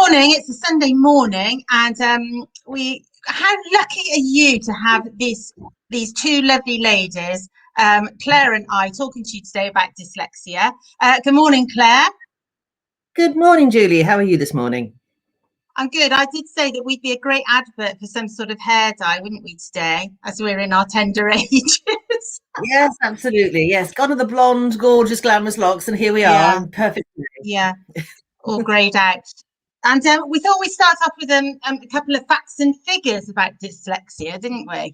morning. It's a Sunday morning, and how lucky are you to have these two lovely ladies, Claire and I, talking to you today about dyslexia. Good morning, Claire. Good morning, Julie. How are you this morning? I'm good. I did say that we'd be a great advert for some sort of hair dye, wouldn't we, today, as we're in our tender ages? Yes, absolutely. Yes, gone are the blonde, gorgeous, glamorous locks, and here we are, perfect. Yeah, all greyed out. And we thought we'd start off with a couple of facts and figures about dyslexia, didn't we?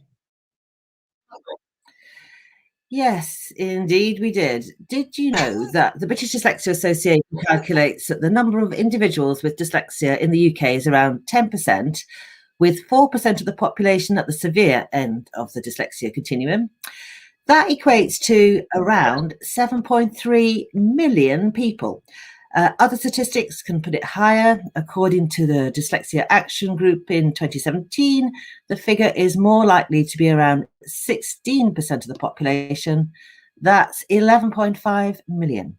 Yes, indeed we did. Did you know that the British Dyslexia Association calculates that the number of individuals with dyslexia in the UK is around 10%, with 4% of the population at the severe end of the dyslexia continuum? That equates to around 7.3 million people. Other statistics can put it higher. According to the Dyslexia Action Group in 2017, the figure is more likely to be around 16% of the population. That's 11.5 million.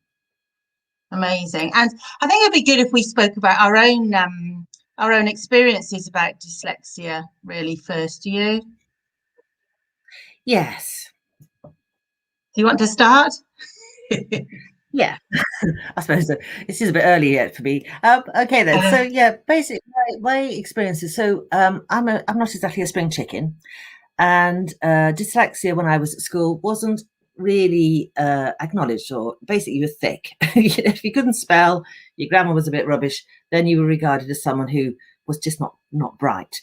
Amazing. And I think it'd be good if we spoke about our own experiences about dyslexia, really, first. Do you? Yes. Do you want to start? Yeah, I suppose so. This is a bit early yet for me. Okay then. So yeah, basically my experiences. So I'm not exactly a spring chicken, and dyslexia when I was at school wasn't really acknowledged, or basically you were thick. If you couldn't spell, your grammar was a bit rubbish, then you were regarded as someone who was just not bright.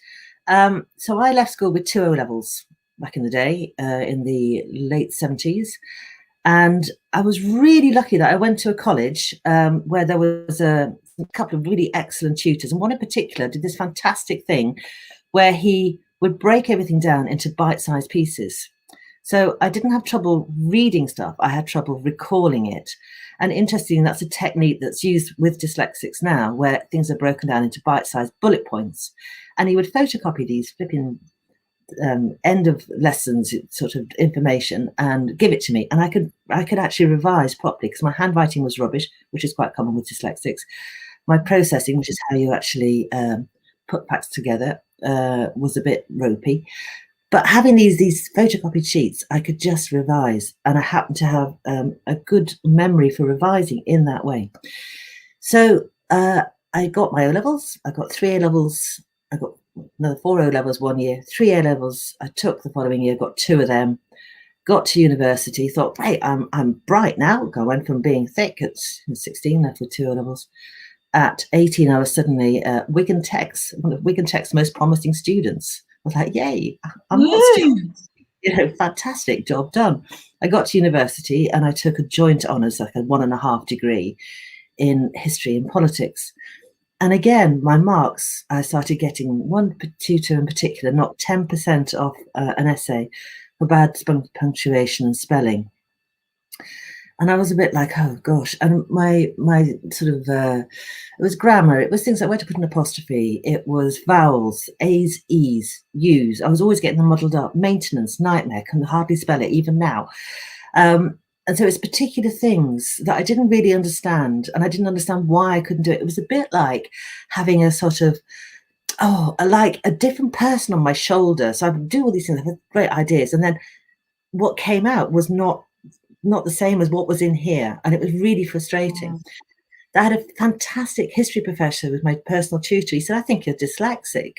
So I left school with 2 O levels back in the day, in the late 70s. And I was really lucky that I went to a college where there was a couple of really excellent tutors. And one in particular did this fantastic thing where he would break everything down into bite-sized pieces. So I didn't have trouble reading stuff. I had trouble recalling it. And interestingly, that's a technique that's used with dyslexics now, where things are broken down into bite-sized bullet points. And he would photocopy these flipping end of lessons sort of information and give it to me, and I could actually revise properly, because my handwriting was rubbish, which is quite common with dyslexics. My processing, which is how you actually put facts together, was a bit ropey. But having these photocopied sheets, I could just revise, and I happened to have a good memory for revising in that way. So I got my O levels. I got 3 A levels. I got another 4 O levels 1 year, 3 A levels I took the following year, got 2 of them, got to university, thought, hey, I'm bright now. I went from being thick at 16, left with 2 O levels. At 18, I was suddenly Wigan Tech's, one of Wigan Tech's most promising students. I was like, yay, I'm not a student. Fantastic, job done. I got to university and I took a joint honours, like a 1.5 degree in history and politics. And again, my marks, I started getting one tutor in particular, knocked 10% off an essay for bad punctuation and spelling. And I was a bit like, oh gosh. And my sort of, it was grammar. It was things like where to put an apostrophe. It was vowels, A's, E's, U's. I was always getting them muddled up. Maintenance, nightmare, can hardly spell it even now. And so it's particular things that I didn't really understand, and I didn't understand why I couldn't do it. It was a bit like having a sort of, like a different person on my shoulder. So I would do all these things, I had great ideas, and then what came out was not the same as what was in here, and it was really frustrating. I had a fantastic history professor with my personal tutor. He said, I think you're dyslexic.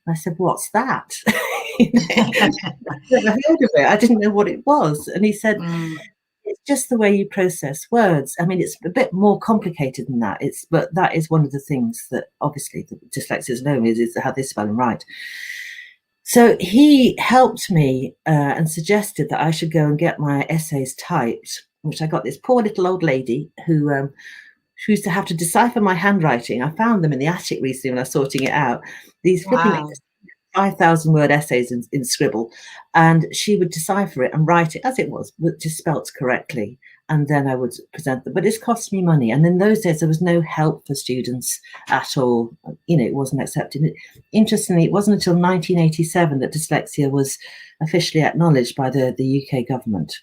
And I said, what's that? I've never heard of it. I didn't know what it was. And he said, it's just the way you process words. I mean, it's a bit more complicated than that. But that is one of the things that obviously the dyslexics know is how they spell and write. So he helped me and suggested that I should go and get my essays typed, which I got this poor little old lady who used to have to decipher my handwriting. I found them in the attic recently when I was sorting it out. These flipping 5,000 word essays in scribble, and she would decipher it and write it as it was, just spelt correctly, and then I would present them. But it's cost me money, and in those days there was no help for students at all. It wasn't accepted. Interestingly, it wasn't until 1987 that dyslexia was officially acknowledged by the UK government.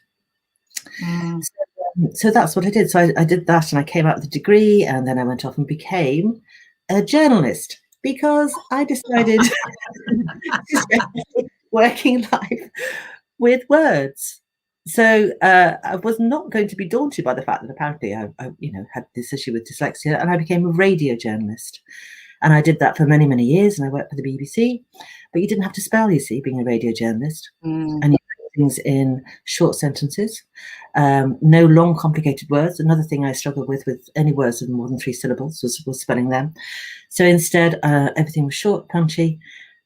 So that's what I did. So I did that, and I came out with a degree, and then I went off and became a journalist, because I decided to spend working life with words. So I was not going to be daunted by the fact that apparently I had this issue with dyslexia, and I became a radio journalist. And I did that for many, many years, and I worked for the BBC. But you didn't have to spell, you see, being a radio journalist. And you put things in short sentences, no long, complicated words. Another thing I struggled with any words with more than 3 syllables was spelling them. So instead, everything was short, punchy.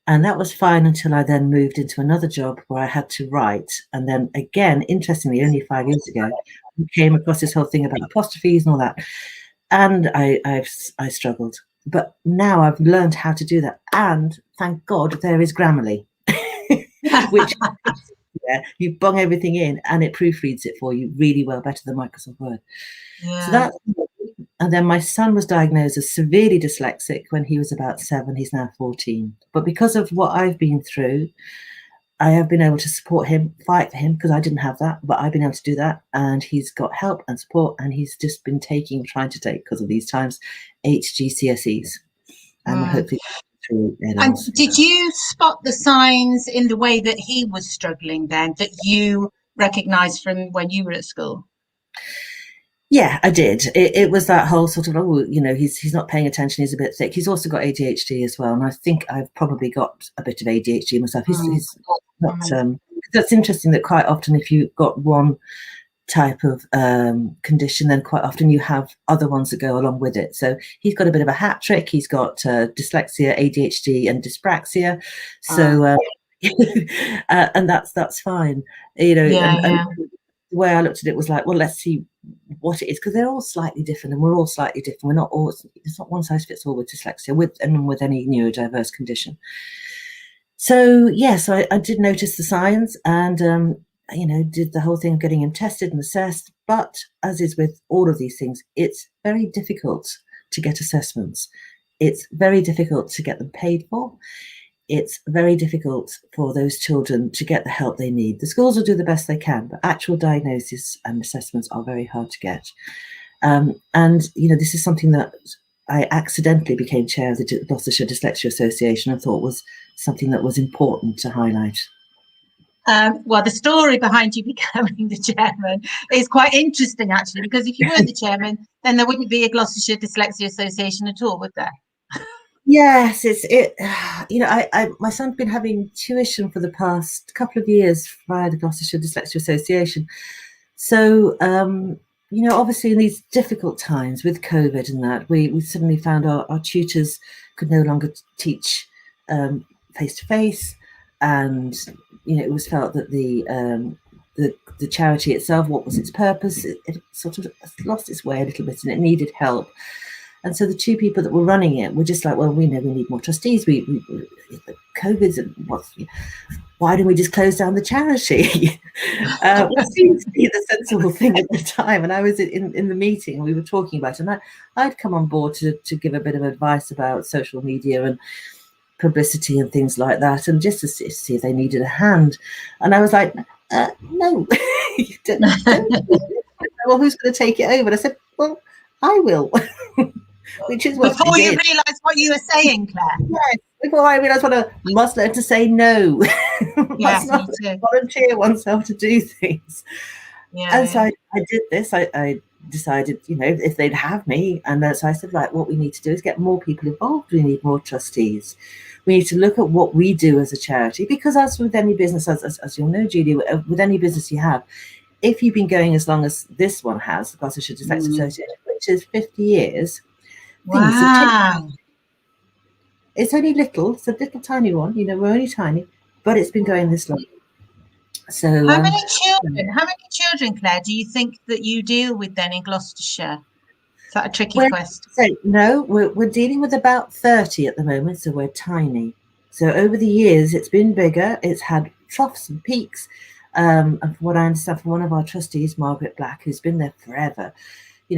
And that was fine until I then moved into another job where I had to write. And then again, interestingly, only 5 years ago, I came across this whole thing about apostrophes and all that. And I struggled. But now I've learned how to do that. And thank God there is Grammarly, which you bung everything in and it proofreads it for you really well, better than Microsoft Word. Yeah. So that's, and then my son was diagnosed as severely dyslexic when he was about 7. He's now 14. But because of what I've been through, I have been able to support him, fight for him, because I didn't have that, but I've been able to do that. And he's got help and support, and he's just been trying to take, because of these times, 8 GCSEs. And hopefully through And did you spot the signs in the way that he was struggling then, that you recognised from when you were at school? Yeah, I did. It was that whole sort of, he's not paying attention, he's a bit thick. He's also got ADHD as well, and I think I've probably got a bit of ADHD myself. He's not. That's interesting that quite often if you've got one type of condition, then quite often you have other ones that go along with it. So he's got a bit of a hat trick. He's got dyslexia, ADHD, and dyspraxia. So and that's fine. And the way I looked at it was like, well, let's see what it is, because they're all slightly different, and we're all slightly different. We're not all, it's not one size fits all with dyslexia, with any neurodiverse condition. So so I did notice the signs, and did the whole thing of getting him tested and assessed. But as is with all of these things, it's very difficult to get assessments. It's very difficult to get them paid for. It's very difficult for those children to get the help they need. The schools will do the best they can, but actual diagnosis and assessments are very hard to get. And this is something that I accidentally became chair of the Gloucestershire Dyslexia Association and thought was something that was important to highlight. Well, the story behind you becoming the chairman is quite interesting, actually, because if you weren't the chairman, then there wouldn't be a Gloucestershire Dyslexia Association at all, would there? Yes, my son's been having tuition for the past couple of years via the Gloucestershire Dyslexia Association. So, obviously in these difficult times with COVID and that, we suddenly found our tutors could no longer teach face-to-face, and it was felt that the charity itself, what was its purpose, it sort of lost its way a little bit, and it needed help. And so the 2 people that were running it were just like, well, we know we need more trustees. COVID's, why don't we just close down the charity? What seemed to be the sensible thing at the time. And I was in the meeting, and we were talking about it, and I'd come on board to give a bit of advice about social media and publicity and things like that, and just to see if they needed a hand. And I was like, no, don't. Well, who's going to take it over? And I said, well, I will. Which is what before you realised what you were saying, Claire. Yes, before I realised what I must learn to say no. Must not volunteer oneself to do things. So I did this. I decided, if they'd have me, and so I said, right, what we need to do is get more people involved. We need more trustees. We need to look at what we do as a charity, because as with any business, as you'll know, Julie, with any business you have, if you've been going as long as this one has, the Gloucestershire Dyslexia Association, which is 50 years, wow. It's only little. It's a little tiny one. We're only tiny, but it's been going this long. So how many children, Claire, do you think that you deal with then in Gloucestershire? Is that a tricky question? So, no, we're dealing with about 30 at the moment, so we're tiny. So over the years, it's been bigger. It's had troughs and peaks. And from what I understand from one of our trustees, Margaret Black, who's been there forever,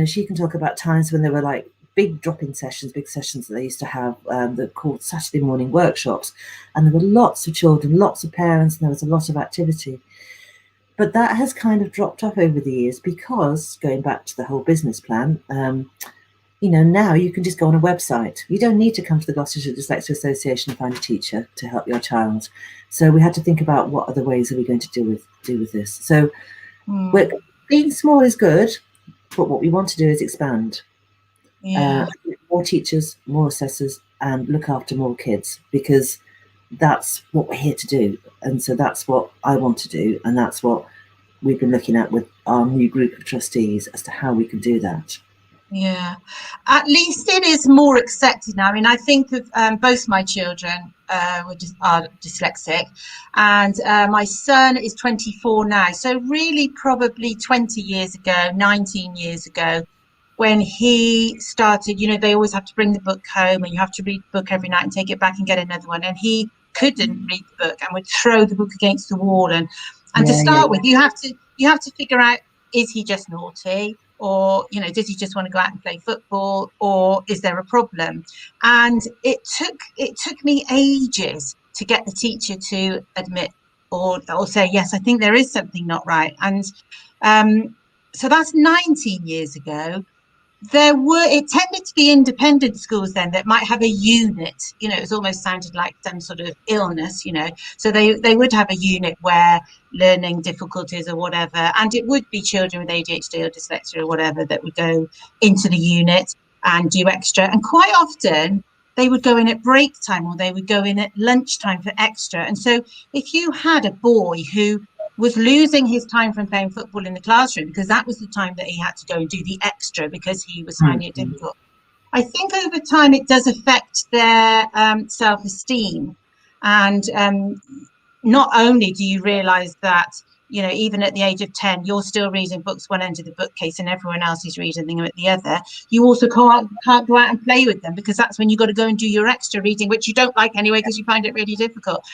she can talk about times when there were like big drop-in sessions, big sessions that they used to have that called Saturday morning workshops. And there were lots of children, lots of parents, and there was a lot of activity. But that has kind of dropped off over the years because, going back to the whole business plan, now you can just go on a website. You don't need to come to the Gloucestershire Dyslexia Association and find a teacher to help your child. So we had to think about what other ways are we going to do with this. So being small is good, but what we want to do is expand. More teachers, more assessors, and look after more kids, because that's what we're here to do. And so that's what I want to do, and that's what we've been looking at with our new group of trustees as to how we can do that. Yeah, at least it is more accepted now. I mean, I think of both my children are dyslexic, and my son is 24 now. So really probably 20 years ago, 19 years ago, when he started, they always have to bring the book home and you have to read the book every night and take it back and get another one. And he couldn't read the book and would throw the book against the wall. And to start with, you have to figure out, is he just naughty? Or, does he just want to go out and play football, or is there a problem? And it took me ages to get the teacher to admit or say, yes, I think there is something not right. And so that's 19 years ago. It tended to be independent schools then that might have a unit, it almost sounded like some sort of illness, so they would have a unit where learning difficulties or whatever, and it would be children with ADHD or dyslexia or whatever that would go into the unit and do extra. And quite often they would go in at break time, or they would go in at lunchtime for extra. And so if you had a boy who was losing his time from playing football in the classroom because that was the time that he had to go and do the extra because he was finding it difficult, I think over time it does affect their self-esteem. And not only do you realise that, even at the age of 10, you're still reading books one end of the bookcase and everyone else is reading them at the other, you also can't go out and play with them, because that's when you've got to go and do your extra reading, which you don't like anyway because you find it really difficult.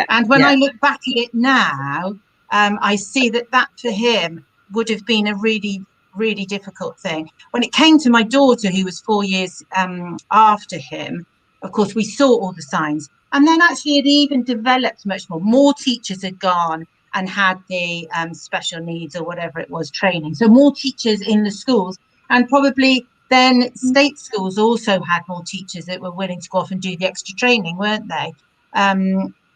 And when I look back at it now, I see that for him would have been a really, really difficult thing. When it came to my daughter, who was 4 years after him, of course, we saw all the signs. And then actually it even developed much more. More teachers had gone and had the special needs or whatever it was training. So more teachers in the schools, and probably then state schools also had more teachers that were willing to go off and do the extra training, weren't they?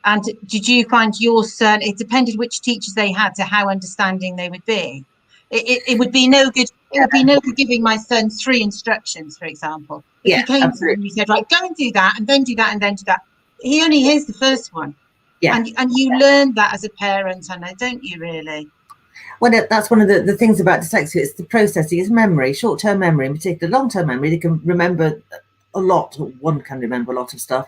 And did you find your son, it depended which teachers they had to how understanding they would be? It would be no good. It would be no good giving my son 3 instructions, for example. If he came to him and he said, right, go and do that, and then do that, and then do that, he only hears the first one. And you learn that as a parent, and don't you really? Well, that's one of the things about dyslexia. It's the processing, it's memory, short-term memory in particular, long-term memory. They can remember a lot, one can remember a lot of stuff.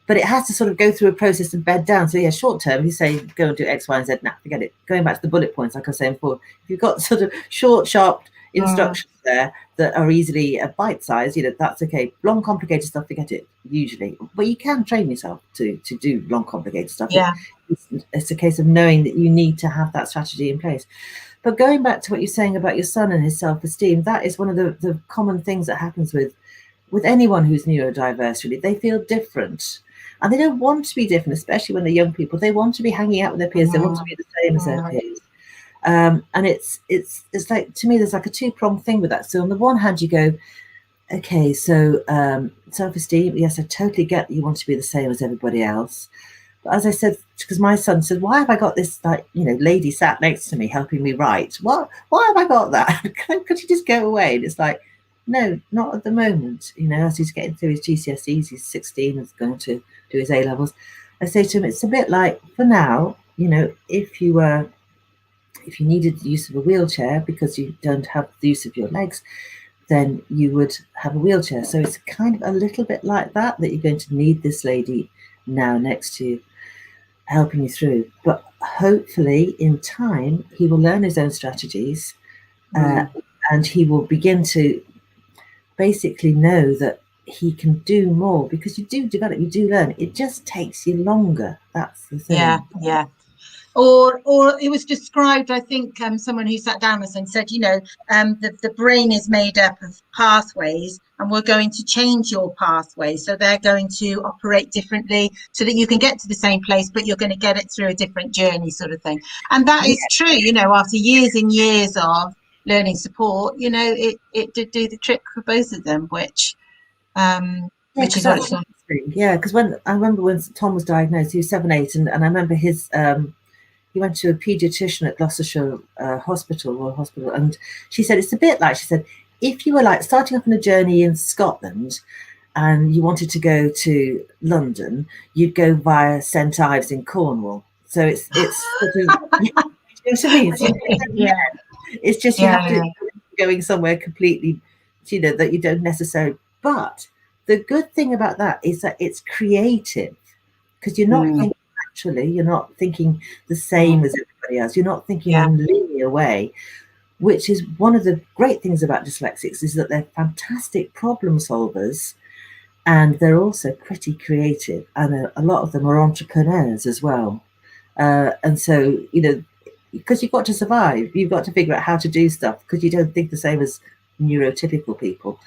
But it has to sort of go through a process and bed down. So short term, you say, go and do X, Y, and Z. Nah, forget it. Going back to the bullet points, like I was saying before, if you've got sort of short, sharp instructions there that are easily bite size, that's okay. Long, complicated stuff, forget it, usually. But you can train yourself to do long, complicated stuff. It's a case of knowing that you need to have that strategy in place. But going back to what you're saying about your son and his self-esteem, that is one of the common things that happens with anyone who's neurodiverse, really. They feel different. And they don't want to be different, especially when they're young people. They want to be hanging out with their peers. They want to be the same as their peers. And it's like, to me, there's like a two-pronged thing with that. So on the one hand, you go, okay, so self-esteem, yes, I totally get that you want to be the same as everybody else. But as I said, because my son said, why have I got this, lady sat next to me helping me write? Why have I got that? Could you just go away? And it's like, no, not at the moment. As he's getting through his GCSEs, he's 16 and is going to do his A-levels. I say to him, it's a bit like, for now, if you needed the use of a wheelchair because you don't have the use of your legs, then you would have a wheelchair. So it's kind of a little bit like that you're going to need this lady now next to you, helping you through. But hopefully in time, he will learn his own strategies and he will begin to basically know that he can do more, because you do develop, you do learn. It just takes you longer. That's the thing. Yeah. Or it was described, I think, someone who sat down with us and said, the brain is made up of pathways, and we're going to change your pathways. So they're going to operate differently so that you can get to the same place, but you're going to get it through a different journey, sort of thing. And that is true, after years and years of learning support, you know, it did do the trick for both of them, which is what it's like. Yeah, because when I remember when Tom was diagnosed, he was 7, 8, and I remember his he went to a paediatrician at Gloucestershire Hospital, and she said it's a bit like, she said, if you were like starting off on a journey in Scotland and you wanted to go to London, you'd go via St Ives in Cornwall. So it's sort of, you know what I mean? It's just you have to be going somewhere completely, you know, that you don't necessarily. But the good thing about that is that it's creative, because you're not thinking naturally, you're not thinking the same as everybody else, you're not thinking in a linear way, which is one of the great things about dyslexics, is that they're fantastic problem solvers, and they're also pretty creative, and a lot of them are entrepreneurs as well. And so, you know, because you've got to survive, you've got to figure out how to do stuff, because you don't think the same as neurotypical people.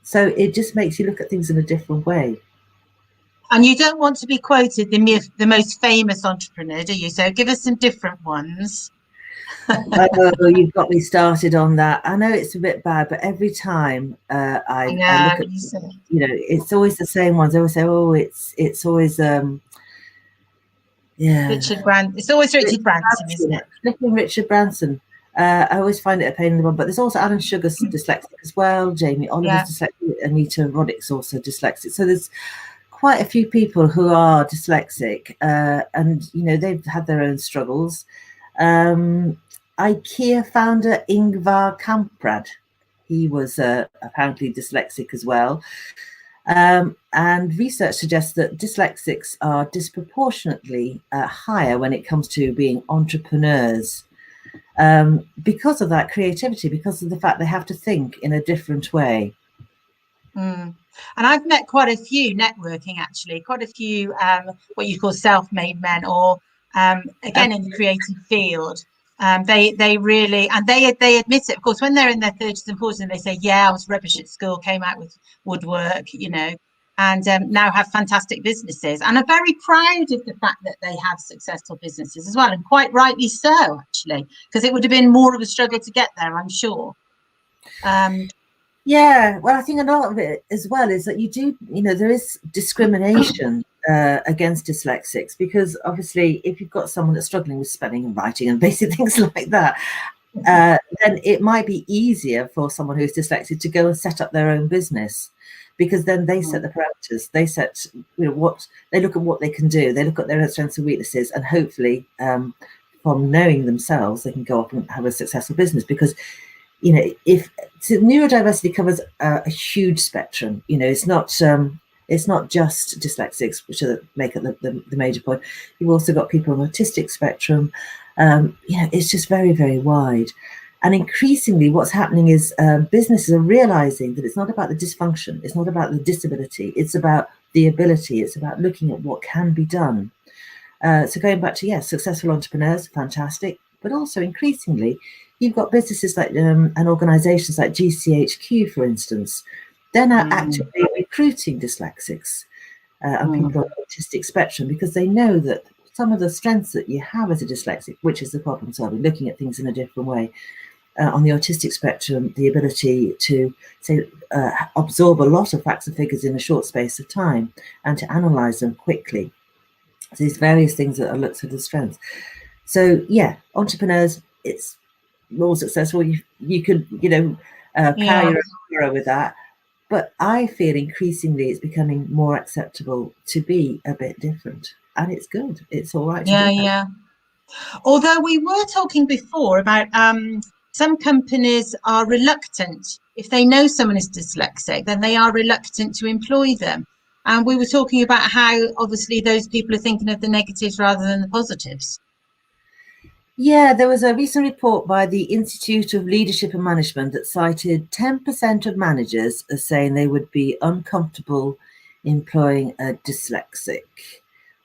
So it just makes you look at things in a different way. And you don't want to be quoted the most famous entrepreneur, do you? So give us some different ones. Oh, you've got me started on that. I know it's a bit bad, but every time I look at, you know, it's always the same ones. I always say, oh, it's always Richard Branson. It's always Richard Branson, isn't it? Flipping Richard Branson. I always find it a pain in the bum. But there's also Alan Sugar's dyslexic as well. Jamie Oliver's dyslexic. Anita Roddick's also dyslexic. So there's quite a few people who are dyslexic, and you know, they've had their own struggles. IKEA founder Ingvar Kamprad, he was apparently dyslexic as well. And research suggests that dyslexics are disproportionately higher when it comes to being entrepreneurs, because of that creativity, because of the fact they have to think in a different way. And I've met quite a few networking, actually, quite a few what you call self-made men, or again in the creative field. They really, and they admit it, of course, when they're in their 30s and 40s, and they say, yeah, I was rubbish at school, came out with woodwork, you know, and now have fantastic businesses, and are very proud of the fact that they have successful businesses as well, and quite rightly so, actually, because it would have been more of a struggle to get there, I'm sure. Yeah, well, I think a lot of it as well is that you know, there is discrimination against dyslexics, because obviously if you've got someone that's struggling with spelling and writing and basic things like that, then it might be easier for someone who's dyslexic to go and set up their own business, because then they set the parameters, they set, you know, what they look at, what they can do, they look at their strengths and weaknesses, and hopefully from knowing themselves they can go off and have a successful business. Because, you know, so neurodiversity covers a huge spectrum. You know, it's not just dyslexics, which make it the major point. You've also got people on the autistic spectrum. You know, it's just very, very wide. And increasingly what's happening is businesses are realizing that it's not about the dysfunction, it's not about the disability, it's about the ability, it's about looking at what can be done. So going back to, yes, successful entrepreneurs, fantastic, but also increasingly, you've got businesses like and organisations like GCHQ, for instance. They're now actively recruiting dyslexics and people on the autistic spectrum, because they know that some of the strengths that you have as a dyslexic, which is the problem solving, looking at things in a different way, on the autistic spectrum, the ability to, say, absorb a lot of facts and figures in a short space of time and to analyse them quickly. So these various things that are looked at as strengths. So yeah, entrepreneurs, it's more successful. You could, you know, carry your own with that. But I feel increasingly it's becoming more acceptable to be a bit different, and it's good. It's all right. Yeah. Although we were talking before about some companies are reluctant, if they know someone is dyslexic, then they are reluctant to employ them. And we were talking about how obviously those people are thinking of the negatives rather than the positives. Yeah, there was a recent report by the Institute of Leadership and Management that cited 10% of managers as saying they would be uncomfortable employing a dyslexic,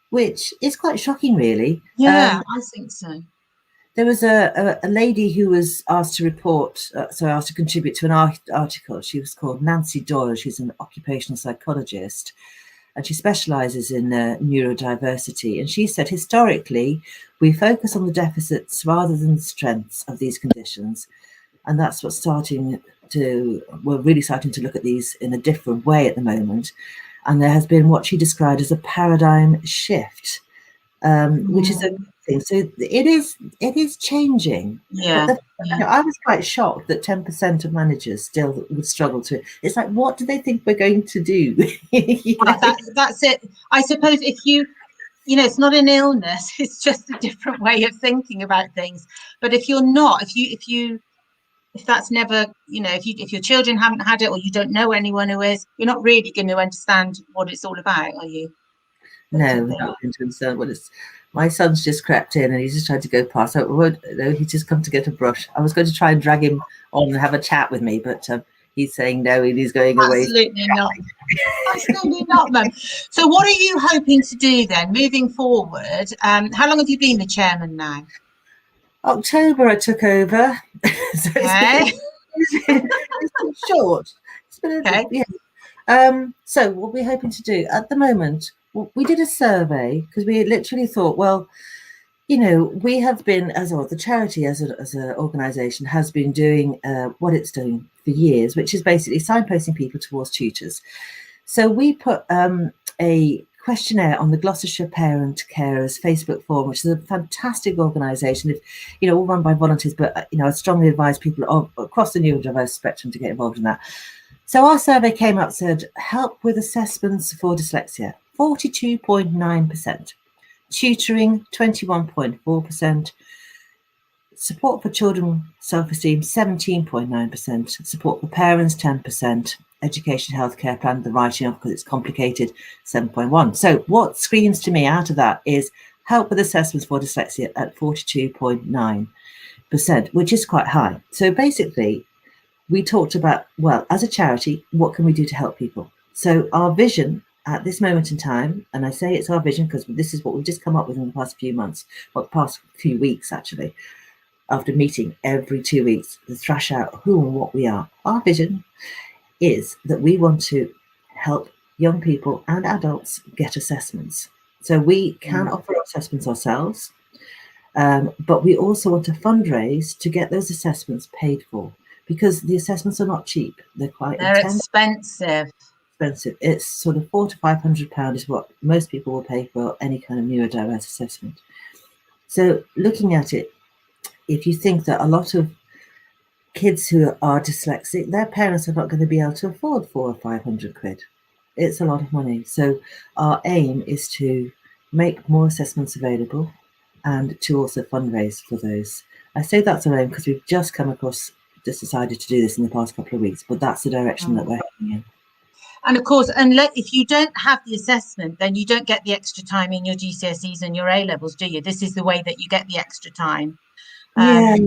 which is quite shocking, really. Yeah, I think so. There was a lady who was asked to report, asked to contribute to an article. She was called Nancy Doyle. She's an occupational psychologist, and she specialises in neurodiversity. And she said, historically, we focus on the deficits rather than the strengths of these conditions. and that's what's we're really starting to look at these in a different way at the moment. And there has been what she described as a paradigm shift, which is a good thing. So it is changing. Yeah. But I was quite shocked that 10% of managers still would struggle to. It's like, what do they think we're going to do? That's it. I suppose if you it's not an illness, it's just a different way of thinking about things. But if you're not, if that's never, if your children haven't had it, or you don't know anyone who is, you're not really going to understand what it's all about, are you? No, not going to understand what it's. My son's just crept in and he's just trying to go past. He's just come to get a brush. I was going to try and drag him on and have a chat with me, but he's saying no, he's going away. Absolutely not. Absolutely not, Mum. So what are you hoping to do then, moving forward? How long have you been the chairman now? October I took over. So Okay. it's been short. It's been so what we're hoping to do at the moment, we did a survey because we literally thought, well, we have been, the charity as an organisation has been doing what it's doing for years, which is basically signposting people towards tutors. So we put a questionnaire on the Gloucestershire Parent Carers Facebook forum, which is a fantastic organisation, all run by volunteers, but I strongly advise people across the neurodiverse spectrum to get involved in that. So our survey came up, said help with assessments for dyslexia, 42.9%, tutoring 21.4%, support for children self-esteem 17.9%, support for parents 10%, education healthcare plan, the writing of because it's complicated 7.1%. So what screams to me out of that is help with assessments for dyslexia at 42.9%, which is quite high. So basically we talked about, well, as a charity, what can we do to help people? So our vision at this moment in time, and I say it's our vision because this is what we've just come up with in the past few months, the past few weeks actually, after meeting every 2 weeks to thrash out who and what we are. Our vision is that we want to help young people and adults get assessments. So we can offer assessments ourselves, but we also want to fundraise to get those assessments paid for, because the assessments are not cheap. They're quite expensive. It's sort of £400 to £500 is what most people will pay for any kind of neurodiverse assessment. So looking at it, if you think that a lot of kids who are dyslexic, their parents are not going to be able to afford £400 or £500. It's a lot of money. So our aim is to make more assessments available and to also fundraise for those. I say that's our aim because we've just decided to do this in the past couple of weeks, but that's the direction that we're heading in. And of course, if you don't have the assessment, then you don't get the extra time in your GCSEs and your A-levels, do you? This is the way that you get the extra time. Yeah,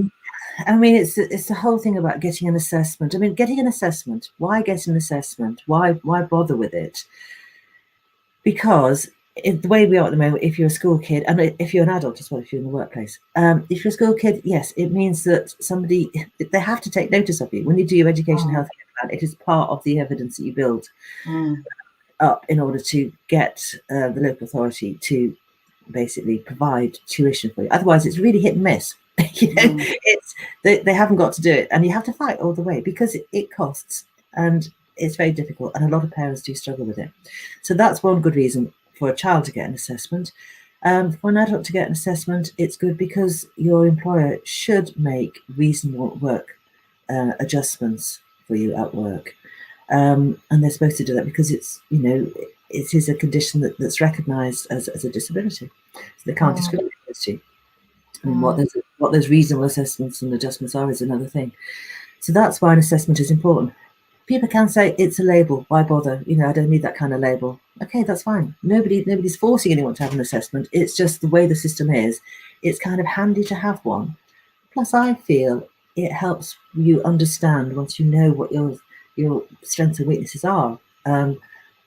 I mean, it's the whole thing about getting an assessment. I mean, getting an assessment. Why get an assessment? Why bother with it? Because the way we are at the moment, if you're a school kid, and if you're an adult as well, if you're in the workplace, if you're a school kid, yes, it means that they have to take notice of you. When you do your education health plan, it is part of the evidence that you build up in order to get the local authority to basically provide tuition for you. Otherwise, it's really hit and miss. They haven't got to do it, and you have to fight all the way because it costs, and it's very difficult, and a lot of parents do struggle with it. So that's one good reason for a child to get an assessment. For an adult to get an assessment, it's good because your employer should make reasonable work adjustments for you at work, and they're supposed to do that because it's it is a condition that's recognised as a disability, so they can't discriminate against you. And what those reasonable assessments and adjustments are is another thing. So that's why an assessment is important. People can say it's a label, why bother? I don't need that kind of label. Okay, that's fine. Nobody's forcing anyone to have an assessment. It's just the way the system is. It's kind of handy to have one. Plus, I feel it helps you understand, once you know what your strengths and weaknesses are,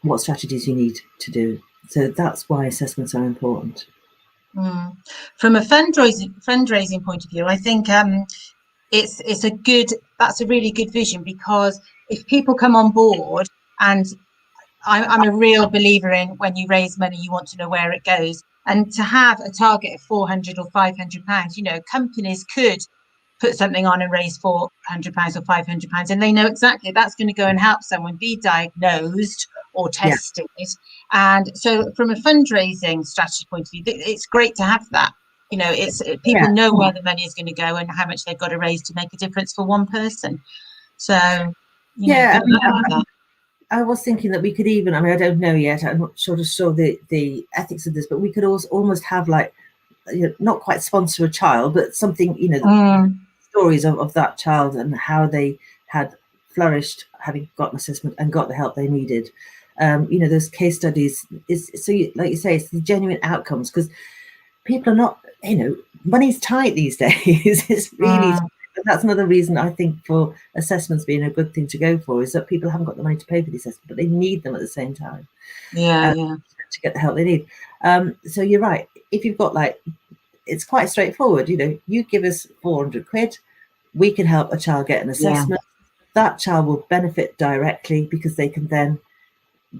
what strategies you need to do. So that's why assessments are important. From a fundraising point of view, I think that's a really good vision, because if people come on board, and I'm a real believer in, when you raise money, you want to know where it goes, and to have a target of £400 or £500, companies could put something on and raise £400 or £500, and they know exactly that's going to go and help someone be diagnosed or tested. And so from a fundraising strategy point of view, it's great to have that. You know, people know where the money is going to go and how much they've got to raise to make a difference for one person. So I was thinking that we could even, I don't know yet, I'm not sure the ethics of this, but we could also almost have like, not quite sponsor a child, but something, stories of that child and how they had flourished, having got an assessment and got the help they needed. Those case studies like you say, it's the genuine outcomes, because people are not, money's tight these days. It's really and that's another reason I think for assessments being a good thing to go for, is that people haven't got the money to pay for the assessment, but they need them at the same time. To get the help they need. So you're right. If you've got it's quite straightforward. You give us 400 quid, we can help a child get an assessment. That child will benefit directly because they can then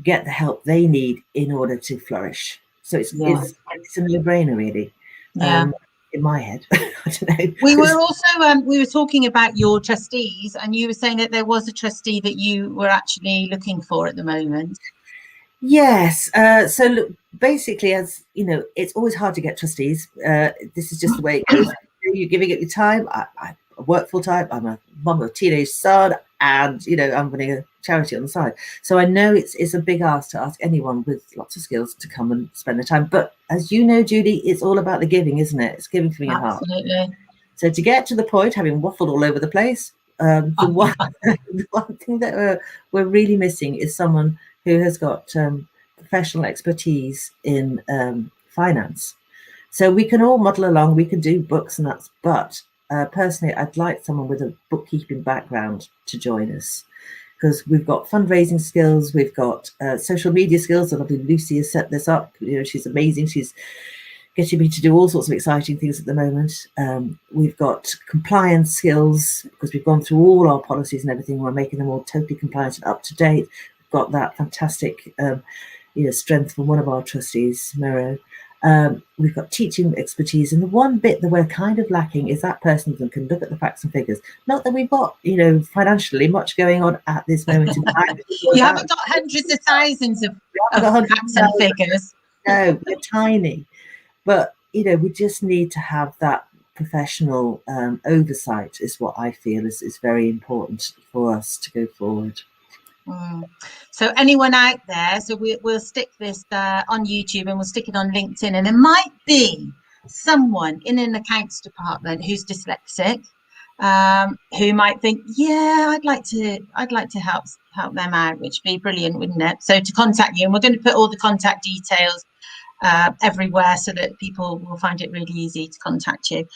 get the help they need in order to flourish. So it's a no-brainer, really. In my head. I don't know. We were also we were talking about your trustees, and you were saying that there was a trustee that you were actually looking for at the moment. Yes. So look, basically, as you know, it's always hard to get trustees. This is just the way it goes. You're giving it your time. I work full time. I'm a mum of a teenage son, and I'm running a charity on the side. So I know it's a big ask to ask anyone with lots of skills to come and spend the time. But as you know, Judy, it's all about the giving, isn't it? It's giving from your heart. Absolutely. So to get to the point, having waffled all over the place, the one thing that we're really missing is someone who has got professional expertise in finance. So we can all muddle along, we can do books and that's, but personally, I'd like someone with a bookkeeping background to join us, because we've got fundraising skills, we've got social media skills, and I think Lucy has set this up. She's amazing. She's getting me to do all sorts of exciting things at the moment. We've got compliance skills, because we've gone through all our policies and everything. We're making them all totally compliant and up to date. We've got that fantastic strength from one of our trustees, Mero. We've got teaching expertise, and the one bit that we're kind of lacking is that person that can look at the facts and figures. Not that we've got, financially much going on at this moment in time. You haven't got hundreds of thousands of facts and figures. No, we're tiny. But, we just need to have that professional oversight is what I feel is very important for us to go forward. So anyone out there, so we'll stick this on YouTube, and we'll stick it on LinkedIn, and there might be someone in an accounts department who's dyslexic, who might think, I'd like to help them out, which would be brilliant, wouldn't it? So to contact you, and we're going to put all the contact details everywhere so that people will find it really easy to contact you.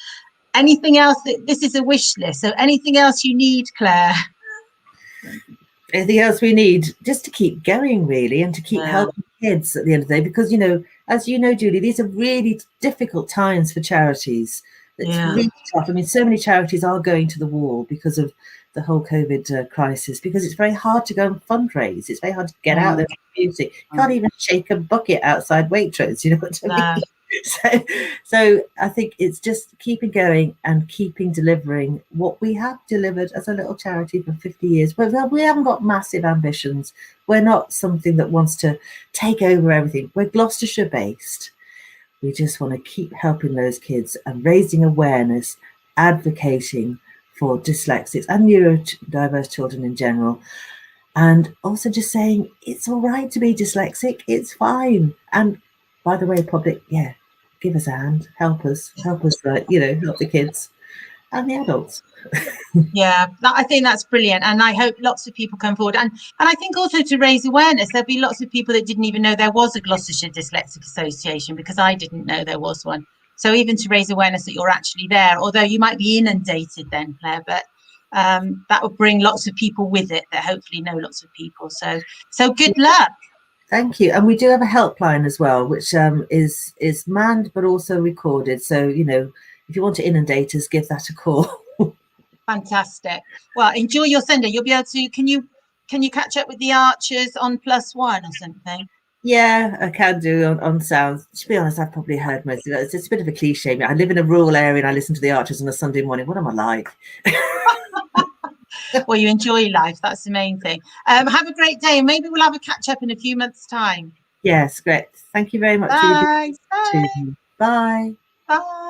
Anything else? This is a wish list, so anything else you need, Claire? Anything else we need? Just to keep going, really, and to keep helping kids at the end of the day, because as you know, Julie, these are really difficult times for charities. It's really tough. So many charities are going to the wall because of the whole COVID crisis, because it's very hard to go and fundraise. It's very hard to get out there in the community. You can't even shake a bucket outside Waitrose, you know what I mean? So I think it's just keeping going and keeping delivering what we have delivered as a little charity for 50 years. We haven't got massive ambitions. We're not something that wants to take over everything. We're Gloucestershire based. We just want to keep helping those kids and raising awareness, advocating for dyslexics and neurodiverse children in general. And also just saying it's all right to be dyslexic. It's fine. And by the way, public, give us a hand, help us, help the kids and the adults. I think that's brilliant, and I hope lots of people come forward, and I think also to raise awareness. There'll be lots of people that didn't even know there was a Gloucestershire Dyslexia Association, because I didn't know there was one. So even to raise awareness that you're actually there, although you might be inundated then, Claire, but that will bring lots of people with it that hopefully know lots of people. So good luck. Thank you. And we do have a helpline as well, which is manned but also recorded. So, if you want to inundate us, give that a call. Fantastic. Well, enjoy your Sunday. You'll be able to, can you catch up with the Archers on +1 or something? Yeah, I can do on sounds. To be honest, I've probably heard most of it. It's a bit of a cliche. I live in a rural area and I listen to the Archers on a Sunday morning. What am I like? Well, you enjoy life. That's the main thing. Have a great day, and maybe we'll have a catch up in a few months' time. Yes, great. Thank you very much. Really Bye. good to you. Bye. Bye.